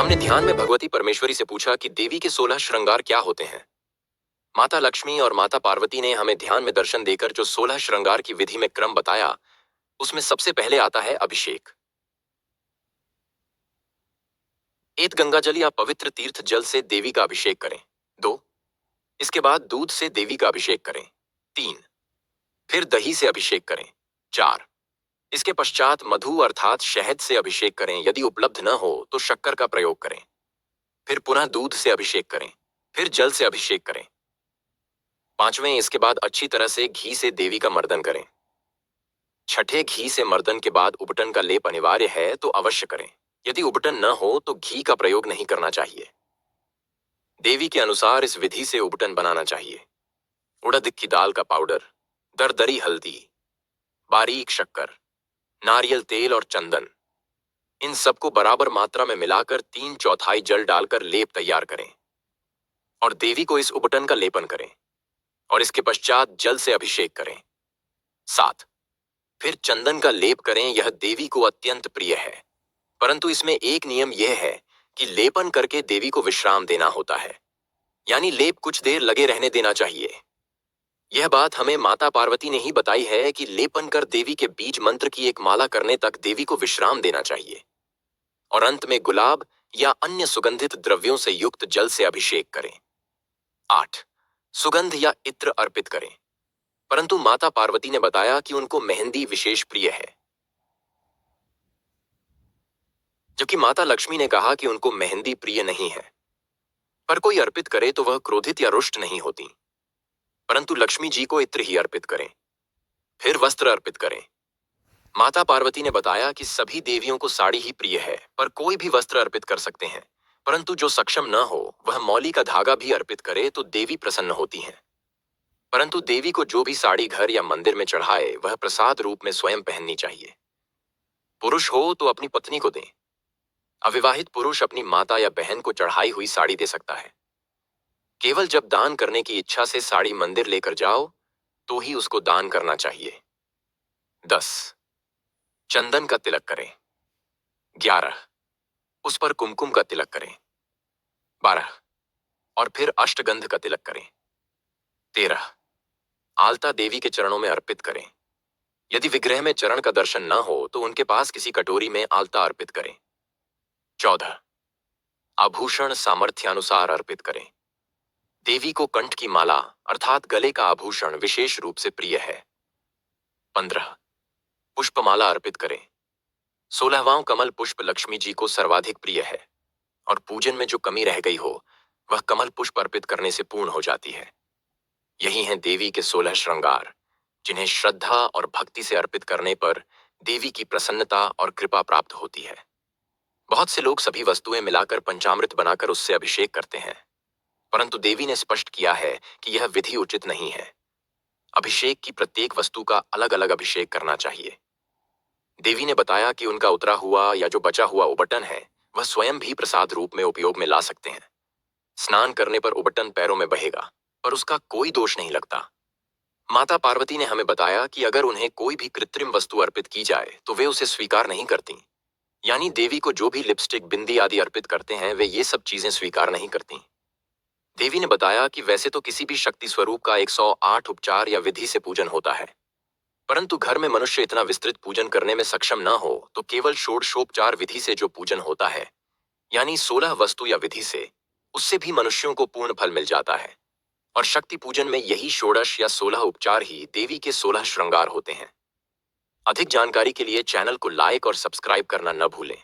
हमने ध्यान में भगवती परमेश्वरी से पूछा कि देवी के 16 श्रृंगार क्या होते हैं। माता लक्ष्मी और माता पार्वती ने हमें ध्यान में दर्शन देकर जो 16 श्रृंगार की विधि में क्रम बताया, उसमें सबसे पहले आता है अभिषेक। एक गंगाजल या पवित्र तीर्थ जल से देवी का अभिषेक करें। 2, इसके बाद दूध से देवी का अभिषेक करें। 3, फिर दही से अभिषेक करें। 4, इसके पश्चात मधु अर्थात शहद से अभिषेक करें। यदि उपलब्ध न हो तो शक्कर का प्रयोग करें। फिर पुनः दूध से अभिषेक करें। फिर जल से अभिषेक करें। 5वें, इसके बाद अच्छी तरह से घी से देवी का मर्दन करें। 6ठे, घी से मर्दन के बाद उबटन का लेप अनिवार्य है तो अवश्य करें। यदि उबटन न हो तो घी का प्रयोग नहीं करना चाहिए। देवी के अनुसार इस विधि से उबटन बनाना चाहिए। उड़द की दाल का पाउडर, दरदरी हल्दी, बारीक शक्कर, नारियल तेल और चंदन, इन सबको बराबर मात्रा में मिलाकर 3/4 जल डालकर लेप तैयार करें और देवी को इस उबटन का लेपन करें और इसके पश्चात जल से अभिषेक करें। 7, फिर चंदन का लेप करें। यह देवी को अत्यंत प्रिय है, परंतु इसमें एक नियम यह है कि लेपन करके देवी को विश्राम देना होता है, यानी लेप कुछ देर लगे रहने देना चाहिए। यह बात हमें माता पार्वती ने ही बताई है कि लेपन कर देवी के बीज मंत्र की एक माला करने तक देवी को विश्राम देना चाहिए और अंत में गुलाब या अन्य सुगंधित द्रव्यों से युक्त जल से अभिषेक करें। 8, सुगंध या इत्र अर्पित करें, परंतु माता पार्वती ने बताया कि उनको मेहंदी विशेष प्रिय है, जबकि माता लक्ष्मी ने कहा कि उनको मेहंदी प्रिय नहीं है। पर कोई अर्पित करे तो वह क्रोधित या रुष्ट नहीं होती, परंतु लक्ष्मी जी को इत्र ही अर्पित करें। फिर वस्त्र अर्पित करें। माता पार्वती ने बताया कि सभी देवियों को साड़ी ही प्रिय है, पर कोई भी वस्त्र अर्पित कर सकते हैं, परंतु जो सक्षम न हो वह मौली का धागा भी अर्पित करे तो देवी प्रसन्न होती हैं। परंतु देवी को जो भी साड़ी घर या मंदिर में चढ़ाए वह प्रसाद रूप में स्वयं पहननी चाहिए। पुरुष हो तो अपनी पत्नी को दें। अविवाहित पुरुष अपनी माता या बहन को चढ़ाई हुई साड़ी दे सकता है। केवल जब दान करने की इच्छा से साड़ी मंदिर लेकर जाओ तो ही उसको दान करना चाहिए। 10, चंदन का तिलक करें। 11, उस पर कुमकुम का तिलक करें। 12, और फिर अष्टगंध का तिलक करें। 13, आलता देवी के चरणों में अर्पित करें। यदि विग्रह में चरण का दर्शन न हो तो उनके पास किसी कटोरी में आलता अर्पित करें। 14, आभूषण सामर्थ्यानुसार अर्पित करें। देवी को कंठ की माला अर्थात गले का आभूषण विशेष रूप से प्रिय है। 15, पुष्पमाला अर्पित करें। 16वां कमल पुष्प लक्ष्मी जी को सर्वाधिक प्रिय है और पूजन में जो कमी रह गई हो वह कमल पुष्प अर्पित करने से पूर्ण हो जाती है। यही हैं देवी के 16 श्रृंगार, जिन्हें श्रद्धा और भक्ति से अर्पित करने पर देवी की प्रसन्नता और कृपा प्राप्त होती है। बहुत से लोग सभी वस्तुएं मिलाकर पंचामृत बनाकर उससे अभिषेक करते हैं, परंतु देवी ने स्पष्ट किया है कि यह विधि उचित नहीं है। अभिषेक की प्रत्येक वस्तु का अलग अलग अभिषेक करना चाहिए। देवी ने बताया कि उनका उतरा हुआ या जो बचा हुआ उबटन है वह स्वयं भी प्रसाद रूप में उपयोग में ला सकते हैं। स्नान करने पर उबटन पैरों में बहेगा, पर उसका कोई दोष नहीं लगता। माता पार्वती ने हमें बताया कि अगर उन्हें कोई भी कृत्रिम वस्तु अर्पित की जाए तो वे उसे स्वीकार नहीं करती, यानी देवी को जो भी लिपस्टिक, बिंदी आदि अर्पित करते हैं वे ये सब चीजें स्वीकार नहीं करती। देवी ने बताया कि वैसे तो किसी भी शक्ति स्वरूप का 108 उपचार या विधि से पूजन होता है, परंतु घर में मनुष्य इतना विस्तृत पूजन करने में सक्षम न हो तो केवल षोडशोपचार विधि से जो पूजन होता है, यानी 16 वस्तु या विधि से, उससे भी मनुष्यों को पूर्ण फल मिल जाता है। और शक्ति पूजन में यही षोडश या 16 उपचार ही देवी के 16 श्रृंगार होते हैं। अधिक जानकारी के लिए चैनल को लाइक और सब्सक्राइब करना न भूलें।